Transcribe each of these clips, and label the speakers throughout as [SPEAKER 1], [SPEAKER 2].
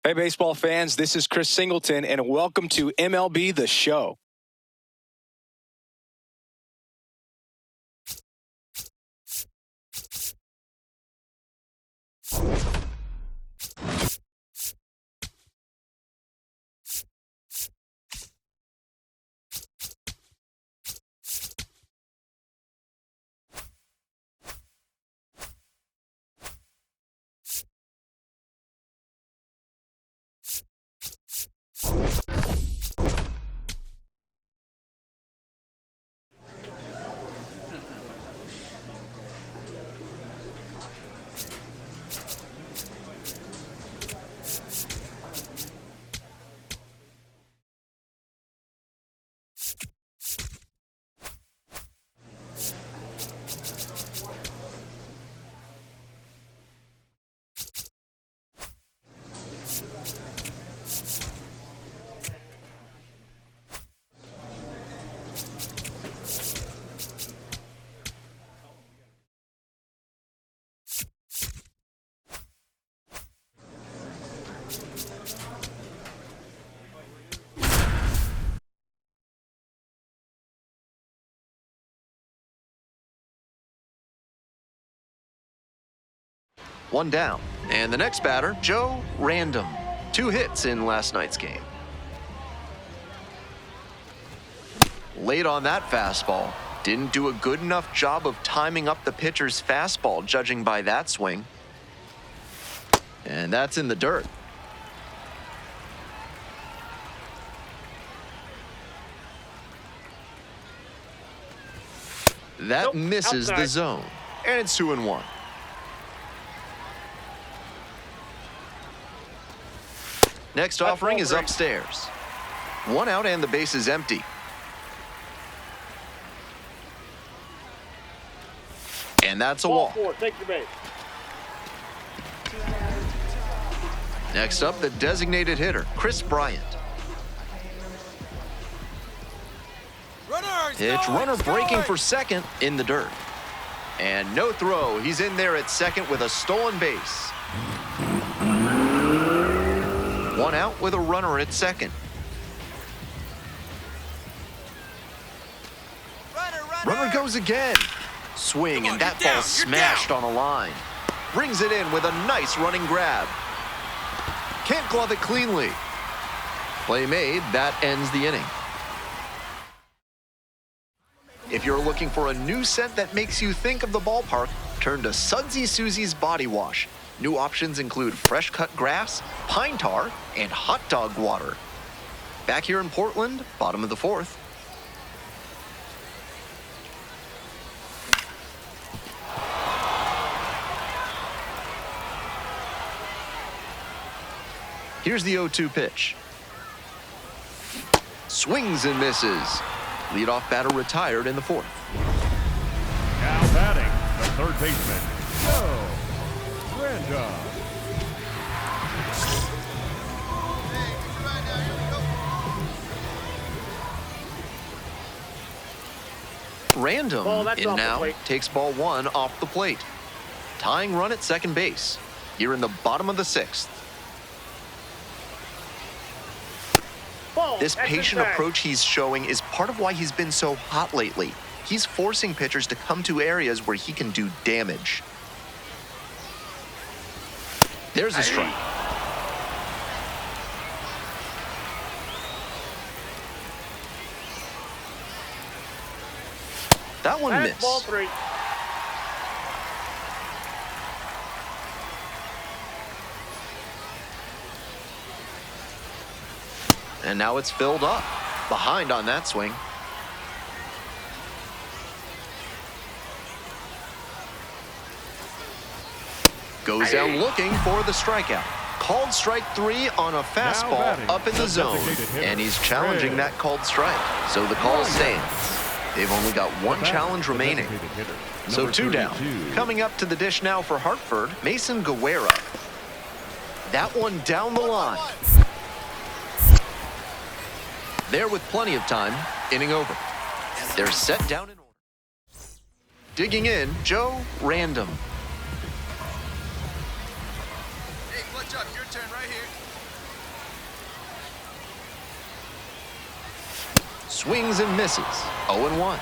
[SPEAKER 1] Hey, baseball fans, this is Chris Singleton, and welcome to MLB The Show.
[SPEAKER 2] One down. And the next batter, Joe Random. 2 hits in last night's game. Late on that fastball. Didn't do a good enough job of timing up the pitcher's fastball, judging by that swing. And that's in the dirt. That misses the zone. And it's 2-1. Next offering is upstairs. 1 out and the base is empty. And that's a walk.
[SPEAKER 3] Take your base.
[SPEAKER 2] Next up, the designated hitter, Chris Bryant. Pitch, runner breaking for second in the dirt. And no throw. He's in there at second with a stolen base. 1 out with a runner at second. Runner goes again. Swing, and that ball smashed on a line. Brings it in with a nice running grab. Can't glove it cleanly. Play made. That ends the inning. If you're looking for a new scent that makes you think of the ballpark, turn to Sudsy Susie's Body Wash. New options include fresh cut grass, pine tar, and hot dog water. Back here in Portland, bottom of the 4th. Here's the 0-2 pitch. Swings and misses. Leadoff batter retired in the 4th.
[SPEAKER 4] Now batting, the third baseman, Joe Random.
[SPEAKER 2] Random in now takes ball 1 off the plate. Tying run at second base. Here in the bottom of the 6th. This patient approach he's showing is part of why he's been so hot lately. He's forcing pitchers to come to areas where he can do damage. There's a strike. That one missed.
[SPEAKER 3] Ball 3.
[SPEAKER 2] And now it's filled up. Behind on that swing. Goes down looking for the strikeout. Called strike 3 on a fastball up in the zone. And he's challenging that called strike. So the call stands. They've only got 1 challenge remaining. So 2 down. Coming up to the dish now for Hartford, Mason Guerra. That one down the line. There with plenty of time, inning over. They're set down in order. Digging in, Joe Random.
[SPEAKER 5] Hey, clutch up, your turn right here.
[SPEAKER 2] Swings and misses. 0-1.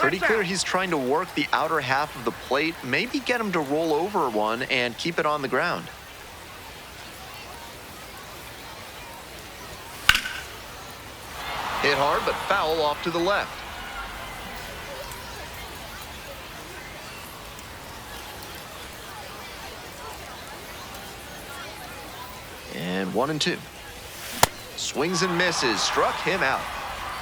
[SPEAKER 2] Pretty clear he's trying to work the outer half of the plate, maybe get him to roll over one and keep it on the ground. Hit hard, but foul off to the left. And 1-2. Swings and misses, struck him out.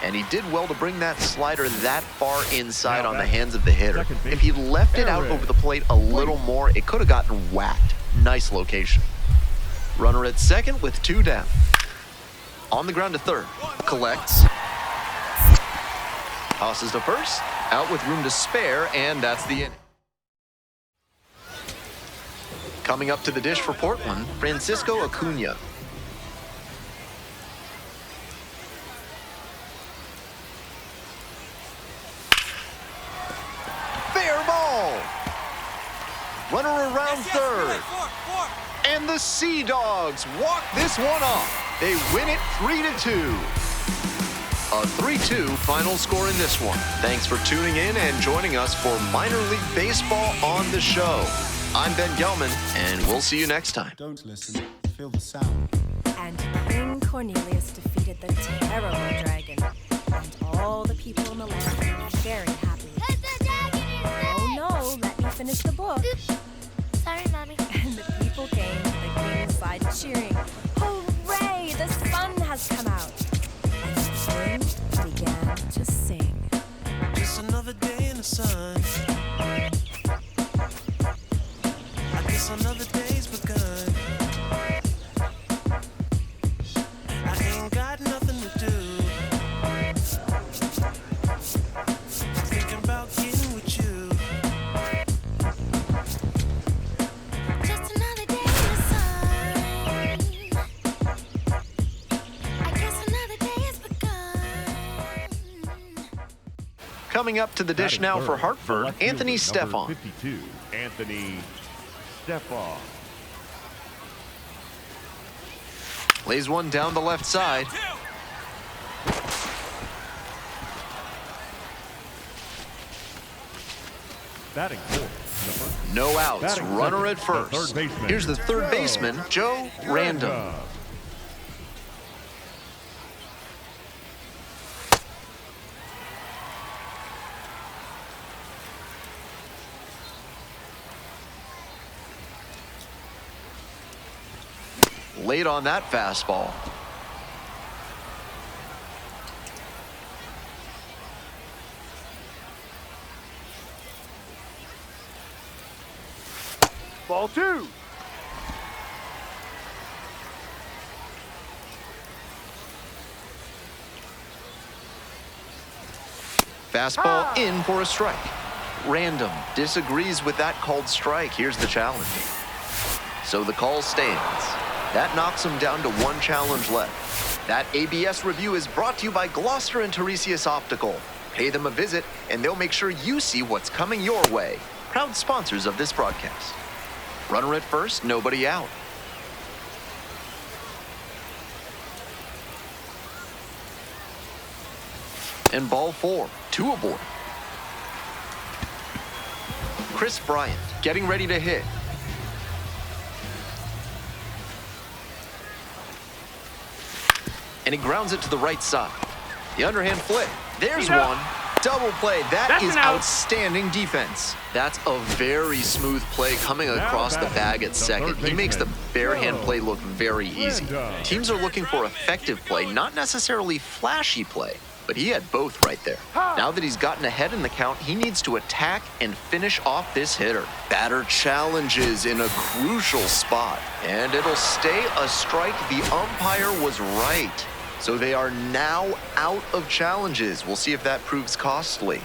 [SPEAKER 2] And he did well to bring that slider that far inside on the hands of the hitter. If he left it out over the plate a little more, it could have gotten whacked. Nice location. Runner at second with 2 down. On the ground to third. Collects. Tosses to first. Out with room to spare, and that's the inning. Coming up to the dish for Portland, Francisco Acuna. Runner around third. And the Sea Dogs walk this one off. They win it 3-2. A 3-2 final score in this one. Thanks for tuning in and joining us for Minor League Baseball on the show. I'm Ben Gelman, and we'll see you next time.
[SPEAKER 3] Don't listen, feel the sound.
[SPEAKER 5] And King Cornelius defeated the terrible dragon. And all the people in the land were very happy. Oh no, let me finish the book.
[SPEAKER 6] Oops. Sorry, Mommy.
[SPEAKER 5] And the people came to the king's side cheering. Hooray! The sun has come out. And the king began to sing.
[SPEAKER 7] Just another day in the sun. I guess another day's begun. I ain't got nothing to do. Thinking about getting with you.
[SPEAKER 6] Just another day in the sun. I guess another day has begun.
[SPEAKER 2] Coming up to the dish now for Hartford, Anthony Stefan.
[SPEAKER 4] 52, Anthony Stefan.
[SPEAKER 2] Lays one down the left side.
[SPEAKER 4] Batting fourth.
[SPEAKER 2] No outs,
[SPEAKER 4] Batting
[SPEAKER 2] runner
[SPEAKER 4] second,
[SPEAKER 2] at first.
[SPEAKER 4] the third baseman,
[SPEAKER 2] Here's the third baseman, Joe Random. Late on that fastball.
[SPEAKER 4] Ball 2.
[SPEAKER 2] Fastball in for a strike. Random disagrees with that called strike. Here's the challenge. So the call stands. That knocks him down to 1 challenge left. That ABS review is brought to you by Gloucester and Tiresias Optical. Pay them a visit, and they'll make sure you see what's coming your way. Proud sponsors of this broadcast. Runner at first, nobody out. And ball 4, 2 aboard. Chris Bryant getting ready to hit. And he grounds it to the right side. The underhand flip. There's one. Double play. That's outstanding defense. That's a very smooth play coming across the bag at second. He makes the bare hand play look very easy. Teams are looking for effective play, not necessarily flashy play, but he had both right there. Now that he's gotten ahead in the count, he needs to attack and finish off this hitter. Batter challenges in a crucial spot, and it'll stay a strike. The umpire was right. So they are now out of challenges. We'll see if that proves costly.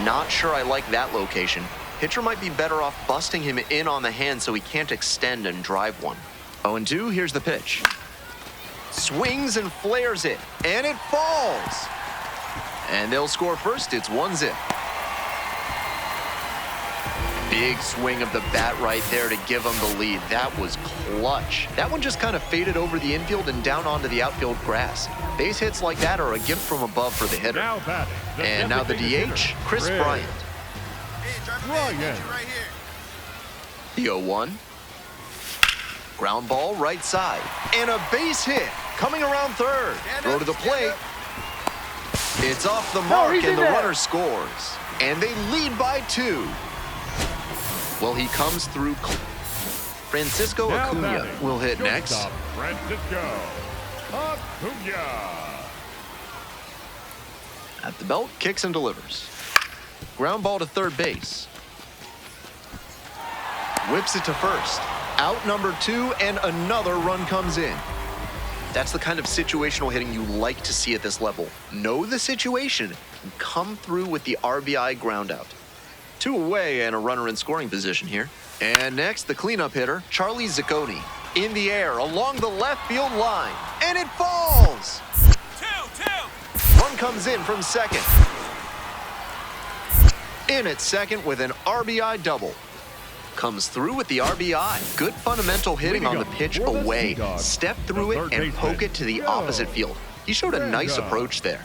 [SPEAKER 2] Not sure I like that location. Pitcher might be better off busting him in on the hand so he can't extend and drive one. 0-2, here's the pitch. Swings and flares it, and it falls. And they'll score first. It's 1-0. Big swing of the bat right there to give him the lead. That was clutch. That one just kind of faded over the infield and down onto the outfield grass. Base hits like that are a gift from above for the hitter.
[SPEAKER 4] Now batting.
[SPEAKER 2] And now the DH, Chris Bryant.
[SPEAKER 4] Bryant.
[SPEAKER 2] The 0-1. Ground ball right side. And a base hit coming around third. Throw to the plate. It's off the mark and the runner scores. And they lead by 2. Well, he comes through. Francisco Acuna will hit next.
[SPEAKER 4] Francisco Acuna.
[SPEAKER 2] At the belt, kicks and delivers. Ground ball to third base. Whips it to first. Out number 2, and another run comes in. That's the kind of situational hitting you like to see at this level. Know the situation and come through with the RBI groundout. 2 away and a runner in scoring position here. And next, the cleanup hitter, Charlie Zacconi. In the air, along the left field line. And it falls! 2-2! Run comes in from second. In at second with an RBI double. Comes through with the RBI. Good fundamental hitting on the pitch away. Step through it and poke it to the opposite field. He showed a nice approach there.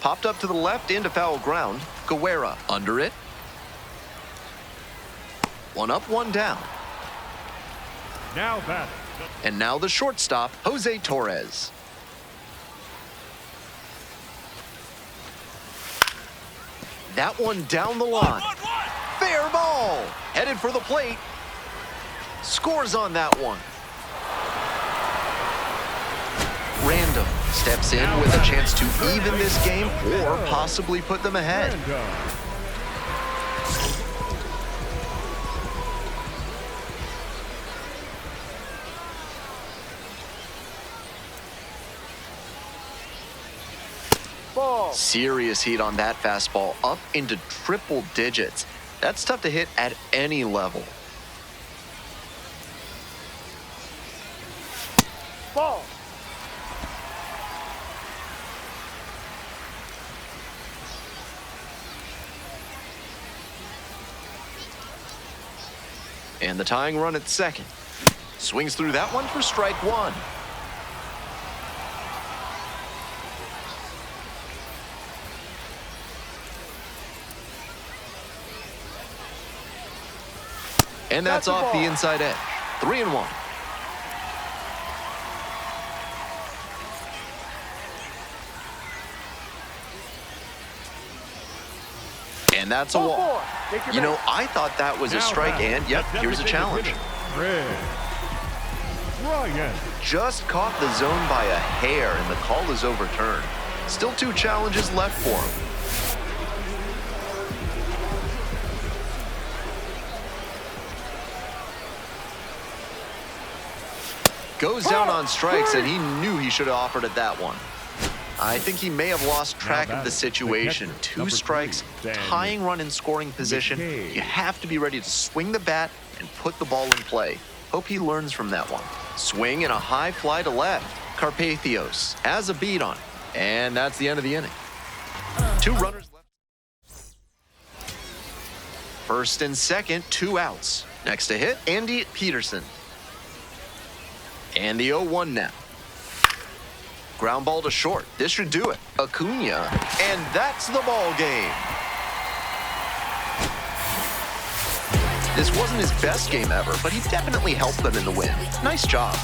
[SPEAKER 2] Popped up to the left into foul ground. Guerra under it. 1 up, 1 down.
[SPEAKER 4] Now batting.
[SPEAKER 2] And now the shortstop, Jose Torres. That one down the line. Fair ball. Headed for the plate. Scores on that one. Random steps in with a chance to even this game or possibly put them ahead. Serious heat on that fastball, up into triple digits. That's tough to hit at any level.
[SPEAKER 4] Ball.
[SPEAKER 2] And the tying run at second. Swings through that one for strike 1. And that's off the inside edge. 3-1. And that's a walk. You know, I thought that was a strike, and yep, here's a challenge.
[SPEAKER 4] Bryant.
[SPEAKER 2] Just caught the zone by a hair, and the call is overturned. Still 2 challenges left for him. Goes down on strikes, and he knew he should have offered at that one. I think he may have lost track of the situation. 2 strikes, tying run in scoring position. You have to be ready to swing the bat and put the ball in play. Hope he learns from that one. Swing and a high fly to left. Carpathios has a beat on it. And that's the end of the inning. 2 runners left. First and second, 2 outs. Next to hit, Andy Peterson. And the 0-1 now. Ground ball to short. This should do it. Acuna. And that's the ball game. This wasn't his best game ever, but he definitely helped them in the win. Nice job.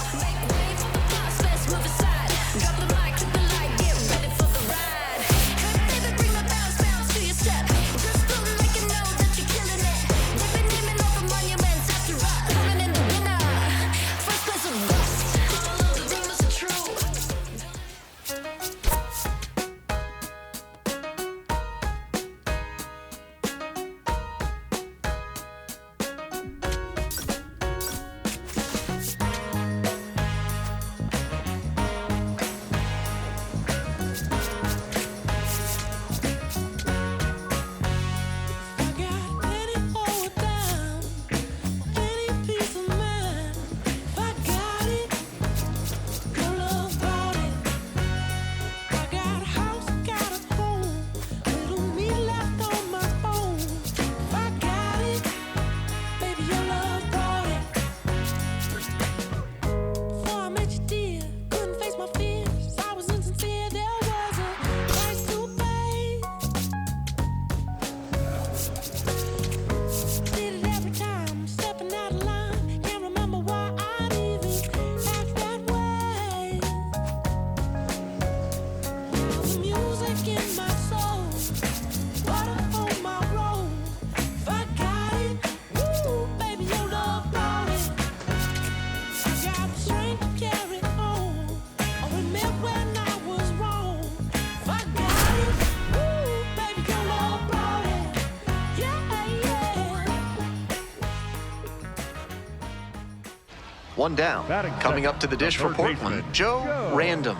[SPEAKER 2] One down.
[SPEAKER 4] Batting
[SPEAKER 2] Coming
[SPEAKER 4] second,
[SPEAKER 2] up to the dish
[SPEAKER 4] the
[SPEAKER 2] for
[SPEAKER 4] third
[SPEAKER 2] Portland,
[SPEAKER 4] baseman,
[SPEAKER 2] Joe
[SPEAKER 4] Joe.
[SPEAKER 2] Random.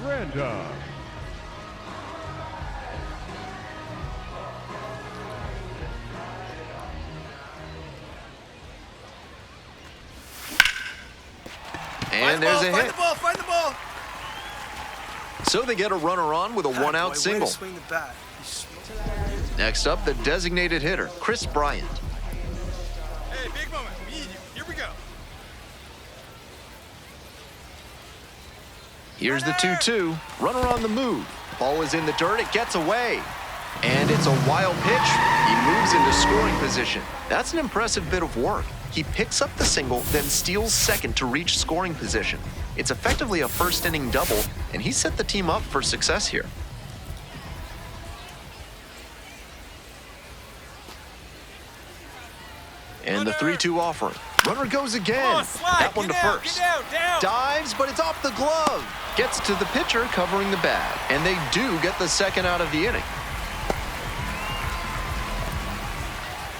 [SPEAKER 4] Random.
[SPEAKER 2] And there's a hit.
[SPEAKER 7] Find the ball.
[SPEAKER 2] So they get a runner on with a one-out single.
[SPEAKER 7] Swing the bat.
[SPEAKER 2] Next up, the designated hitter, Chris Bryant.
[SPEAKER 7] Hey, big moment. We need you. Here we go.
[SPEAKER 2] Here's the 2-2. Runner on the move. Ball is in the dirt. It gets away. And it's a wild pitch. He moves into scoring position. That's an impressive bit of work. He picks up the single, then steals second to reach scoring position. It's effectively a first-inning double, and he set the team up for success here. And the 3-2 offering. Runner goes again. That one to first.
[SPEAKER 7] Down.
[SPEAKER 2] Dives, but it's off the glove. Gets to the pitcher covering the bag. And they do get the second out of the inning.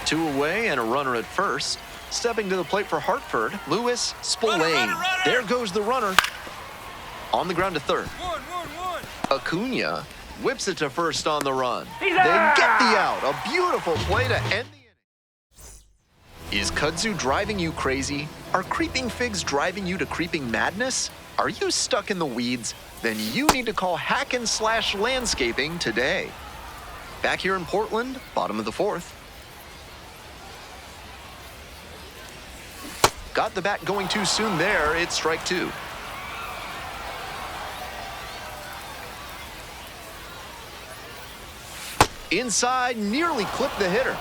[SPEAKER 2] 2 away and a runner at first. Stepping to the plate for Hartford, Louis Spillane.
[SPEAKER 7] Runner.
[SPEAKER 2] There goes the runner. On the ground to third.
[SPEAKER 7] One.
[SPEAKER 2] Acuna whips it to first on the run. They get the out. A beautiful play to end the inning. Is kudzu driving you crazy? Are creeping figs driving you to creeping madness? Are you stuck in the weeds? Then you need to call Hack and Slash Landscaping today. Back here in Portland, bottom of the fourth. Got the bat going too soon there. It's strike 2. Inside, nearly clipped the hitter.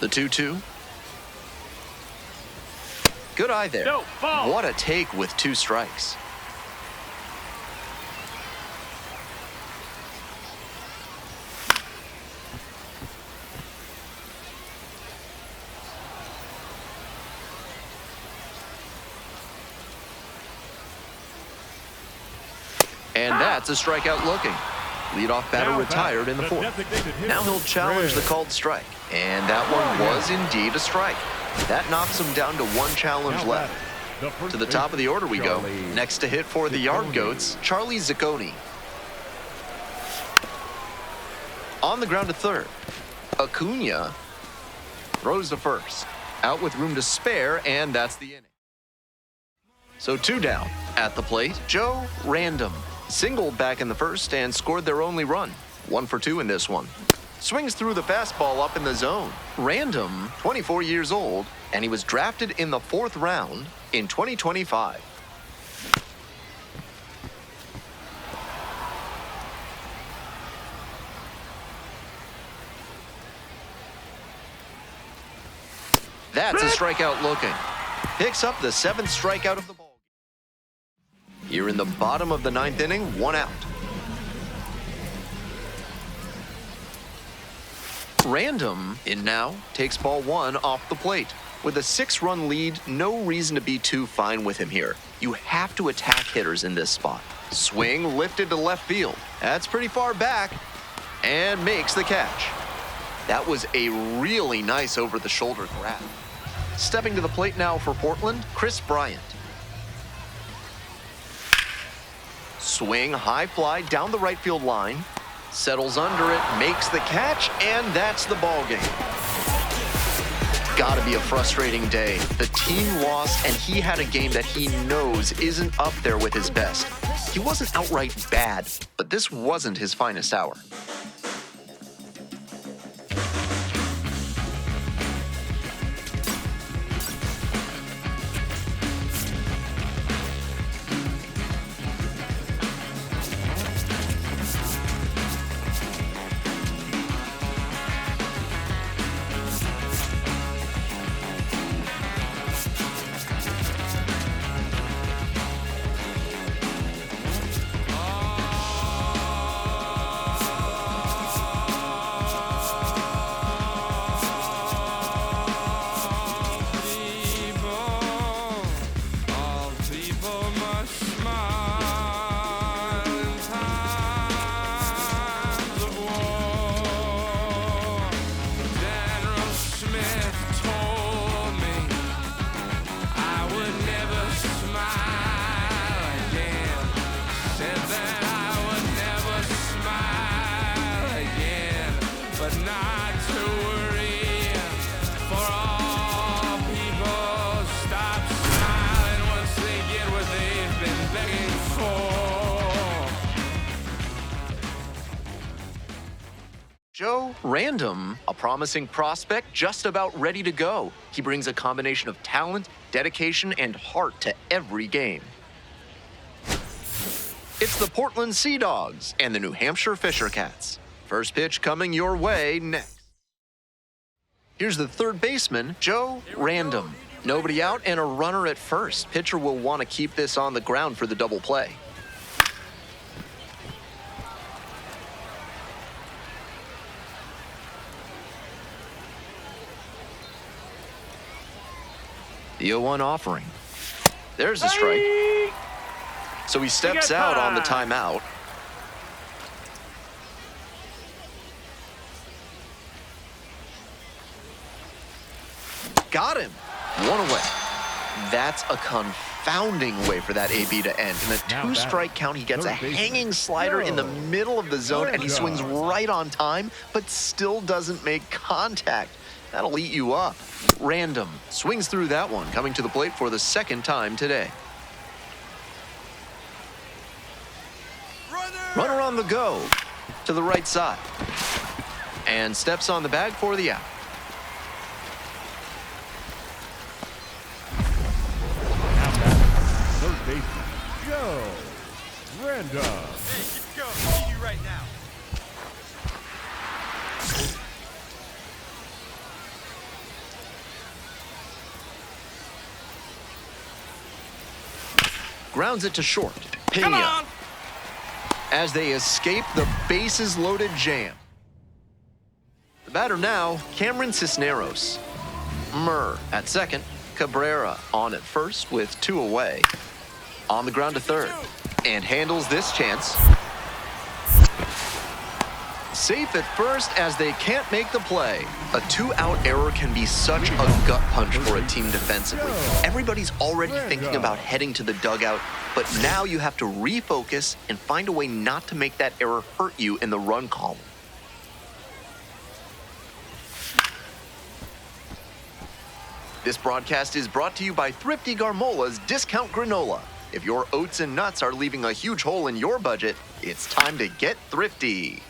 [SPEAKER 2] The 2-2. Good eye there.
[SPEAKER 4] No, ball.
[SPEAKER 2] What a take with 2 strikes. And that's a strikeout looking. Leadoff batter
[SPEAKER 4] Now
[SPEAKER 2] retired in the fourth.
[SPEAKER 4] designated hitter,
[SPEAKER 2] Now he'll challenge the
[SPEAKER 4] Red.
[SPEAKER 2] called strike. And that one was indeed a strike. That knocks him down to 1 challenge
[SPEAKER 4] Now
[SPEAKER 2] left.
[SPEAKER 4] batting, the first
[SPEAKER 2] To the top of the order we go.
[SPEAKER 4] Charlie
[SPEAKER 2] Next to hit for the Yard
[SPEAKER 4] Zacconi.
[SPEAKER 2] Goats, Charlie Zacconi. On the ground to third. Acuna throws to first. Out with room to spare, and that's the inning. So 2 down. At the plate, Joe Random. Singled back in the first and scored their only run. 1 for 2 in this one. Swings through the fastball up in the zone. Random, 24 years old, and he was drafted in the 4th round in 2025. That's a strikeout looking. Picks up the 7th strikeout of the ball. Here in the bottom of the 9th inning, 1 out. Random in now takes ball 1 off the plate. With a 6-run lead, no reason to be too fine with him here. You have to attack hitters in this spot. Swing lifted to left field. That's pretty far back. And makes the catch. That was a really nice over-the-shoulder grab. Stepping to the plate now for Portland, Chris Bryant. Swing, high fly down the right field line. Settles under it, makes the catch, and that's the ball game. Gotta be a frustrating day. The team lost, and he had a game that he knows isn't up there with his best. He wasn't outright bad, but this wasn't his finest hour. Random, a promising prospect just about ready to go. He brings a combination of talent, dedication, and heart to every game. It's the Portland Sea Dogs and the New Hampshire Fisher Cats. First pitch coming your way next. Here's the third baseman, Joe Random. Nobody out and a runner at first. Pitcher will want to keep this on the ground for the double play. The 0-1 offering. There's a strike. So he steps out on the timeout. Got him. One away. That's a confounding way for that AB to end. In a two-strike count, he gets a hanging slider in the middle of the zone, and he swings right on time, but still doesn't make contact. That'll eat you up. Random swings through that one, coming to the plate for the second time today. Runner on the go to the right side. And steps on the bag for the out.
[SPEAKER 4] Now batting, third baseman, Joe Random.
[SPEAKER 7] Hey, keep going. I need you right now.
[SPEAKER 2] Grounds it to short. Pena. As they escape the bases-loaded jam. The batter now, Cameron Cisneros. Murr at second. Cabrera on at first with two away. On the ground to third. And handles this chance. Safe at first as they can't make the play. A two-out error can be such a gut punch for a team defensively. Everybody's already thinking about heading to the dugout, but now you have to refocus and find a way not to make that error hurt you in the run column. This broadcast is brought to you by Thrifty Garmola's Discount Granola. If your oats and nuts are leaving a huge hole in your budget, it's time to get thrifty.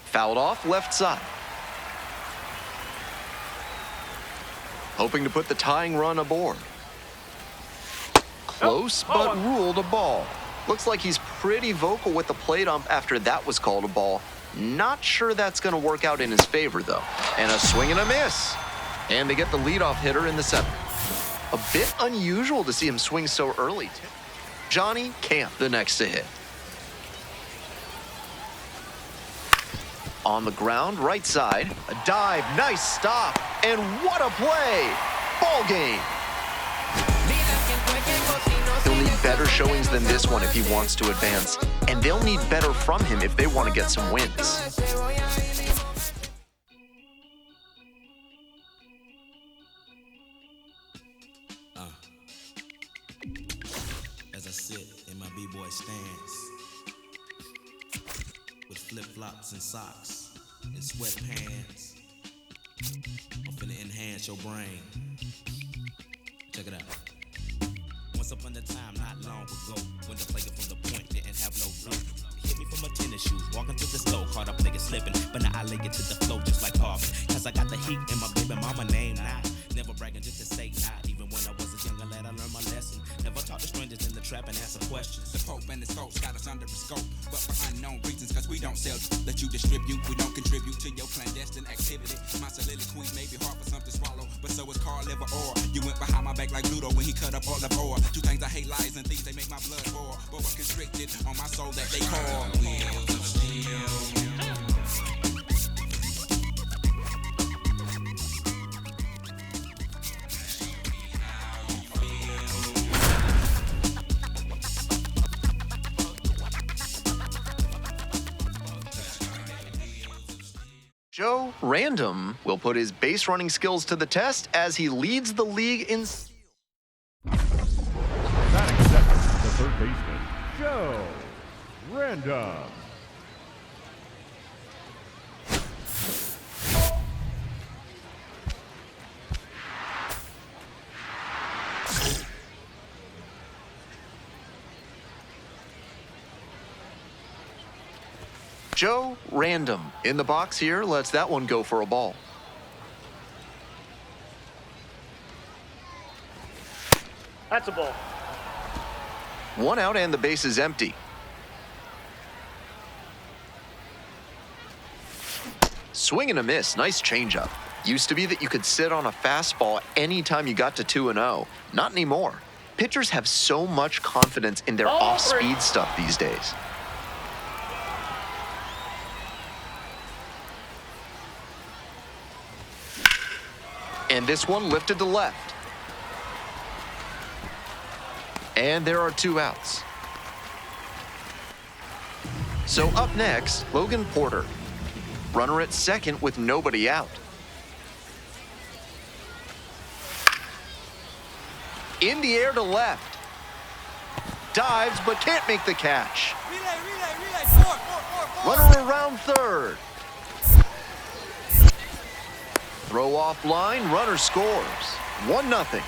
[SPEAKER 2] Fouled off left side. Hoping to put the tying run aboard. Close, but ruled a ball. Looks like he's pretty vocal with the plate ump after that was called a ball. Not sure that's going to work out in his favor, though. And a swing and a miss. And they get the leadoff hitter in the seventh. A bit unusual to see him swing so early. Johnny Camp, the next to hit. On the ground, right side, a dive, nice stop, and what a play! Ball game. He'll need better showings than this one if he wants to advance, and they'll need better from him if they want to get some wins.
[SPEAKER 8] As I sit in my b-boy stance with flip-flops and socks and sweatpants, I'm finna enhance your brain. Check it out. Once upon a time, not long ago, when the player from the point didn't have no flow. Hit me from my tennis shoes, walking to the store, caught a player slipping, but now I lay it to the flow just like Harvey. Cause I got the heat and my baby mama name now. Never bragging just to say not. Even when I was a younger lad, I learned my lesson. Never talk to strangers in the trap and answer questions.
[SPEAKER 9] The Pope and his folks got us under the scope, but for unknown reasons, cause we don't sell that you distribute. We don't contribute to your clandestine activity. My soliloquy may be hard for some to swallow, but so is Carl Liver or you went behind my back like Ludo when he cut up all of ore. Two things I hate, lies and things they make my blood boil, but were constricted on my soul that they call wheels of steel.
[SPEAKER 2] Joe Random will put his base running skills to the test as he leads the league in steals.
[SPEAKER 4] Batting second, the third baseman, Joe Random.
[SPEAKER 2] Joe Random in the box here lets that one go for a ball.
[SPEAKER 10] That's a ball.
[SPEAKER 2] 1 out and the base is empty. Swing and a miss. Nice changeup. Used to be that you could sit on a fastball anytime you got to 2-0. Not anymore. Pitchers have so much confidence in their off-speed stuff these days. And this one lifted to left. And there are 2 outs. So up next, Logan Porter. Runner at second with nobody out. In the air to left. Dives but can't make the catch.
[SPEAKER 7] Relay. Four.
[SPEAKER 2] Runner around third. Throw off line, runner scores. 1-0.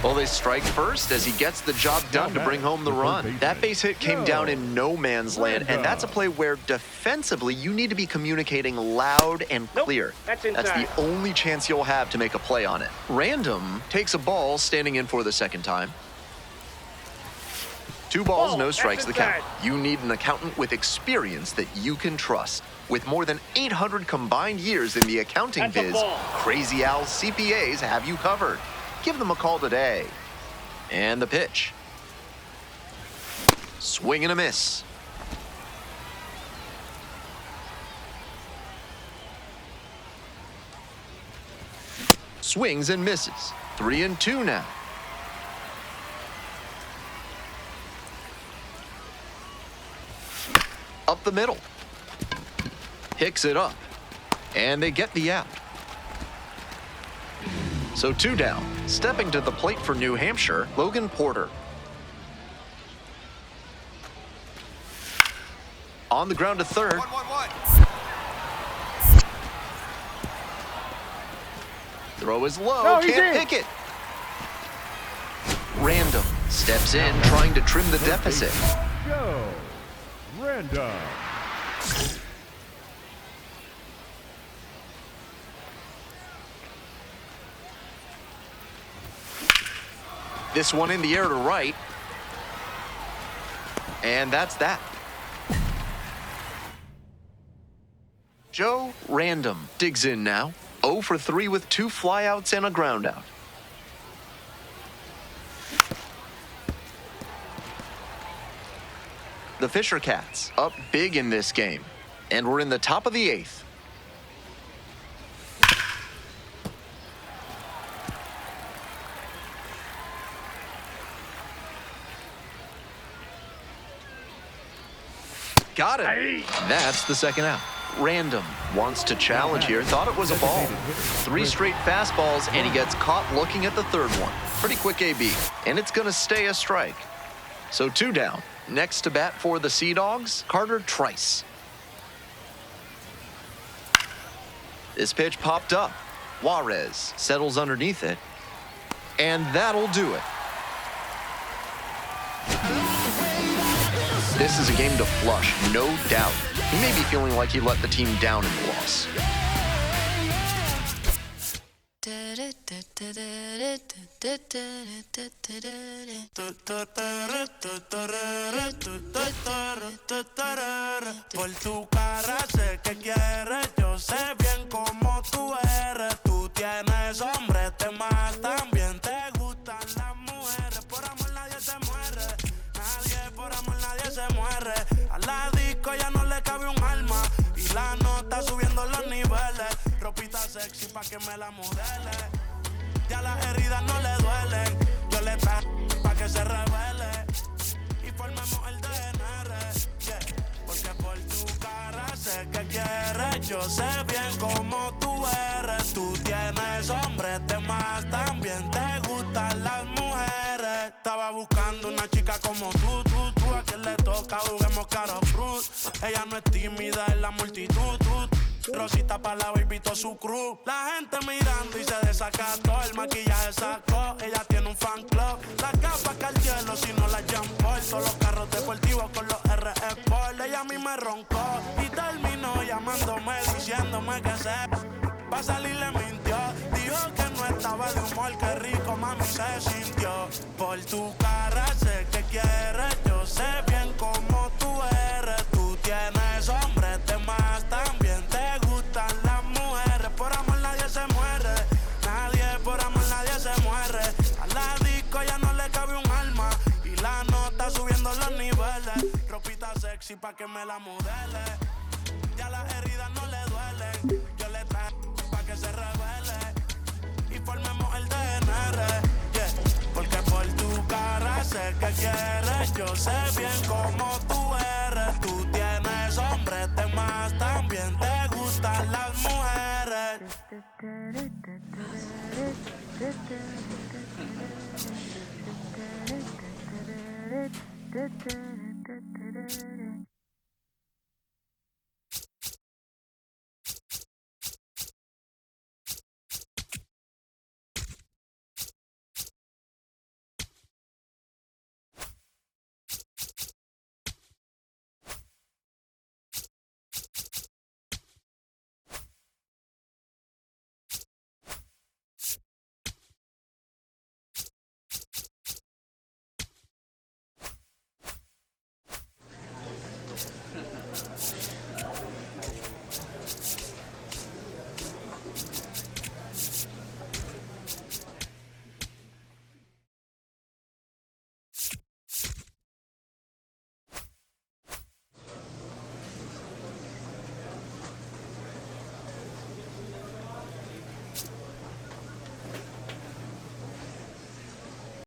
[SPEAKER 2] Well, they strike first as he gets the job done to bring home the run. That base hit came down in no man's land, and that's a play where defensively you need to be communicating loud and clear.
[SPEAKER 10] That's
[SPEAKER 2] the only chance you'll have to make a play on it. Random takes a ball, standing in for the second time. 2 balls, no strikes, the count. You need an accountant with experience that you can trust. With more than 800 combined years in the accounting biz, Crazy Al's CPAs have you covered. Give them a call today. And the pitch. Swing and a miss. Swings and misses. 3-2 now. Up the middle. Hicks it up. And they get the out. So 2 down. Stepping to the plate for New Hampshire, Logan Porter. On the ground to third.
[SPEAKER 7] 1-1-1.
[SPEAKER 2] Throw is low, can't pick it. Random steps in, trying to trim the deficit.
[SPEAKER 4] Joe Random.
[SPEAKER 2] This one in the air to right. And that's that. Joe Random digs in now. 0 for 3 with 2 flyouts and a groundout. The Fisher Cats up big in this game. And we're in the top of the 8th. Got it. That's the second out. Random wants to challenge here. Thought it was a ball. 3 straight fastballs, and he gets caught looking at the third one. Pretty quick AB, and it's going to stay a strike. So 2 down. Next to bat for the Sea Dogs, Carter Trice. This pitch popped up. Juarez settles underneath it, and that'll do it. This is a game to flush, no doubt. He may be feeling like he let the team down in the loss.
[SPEAKER 7] Por tu cara sé que quieres, yo sé bien cómo tú eres. Tú tienes hombres, te matan, bien te gustan las mujeres. Por amor nadie se muere, nadie por amor nadie se muere. A la disco ya no le cabe un alma y la nota subiendo los niveles. Ropita sexy pa' que me la modele. Ya las heridas no le duelen, yo le traigo pa' que se revele y formemos el DNR, yeah. Porque por tu cara sé que quieres, yo sé bien cómo tú eres. Tú tienes hombres, te matan, bien te gustan las mujeres. Estaba buscando una chica como tú, a quien le toca juguemos Caro Cruz. Ella no es tímida en la multitud, Rosita pa' la baby to su crew. La gente mirando y se desacató. El maquillaje sacó, ella tiene un fan club. Las gafas Cartier, si no las Jean Paul. Todos los carros deportivos con los RS Sport. Ella a mí me roncó tu cara sé que quieres. Yo sé bien cómo tú eres. Tú tienes hombres de más, también te gustan las mujeres. Por amor nadie se muere, nadie, por amor nadie se muere. A la disco ya no le cabe un alma y la nota subiendo los niveles. Ropita sexy pa' que me la modele. Ya las heridas no le duelen. Yo le traje pa' que se revele y formemos el DNR, yeah. Porque por tu cara sé que quieres. Yo sé bien cómo tú eres. Tú tienes hombres de más, también te gustan las mujeres.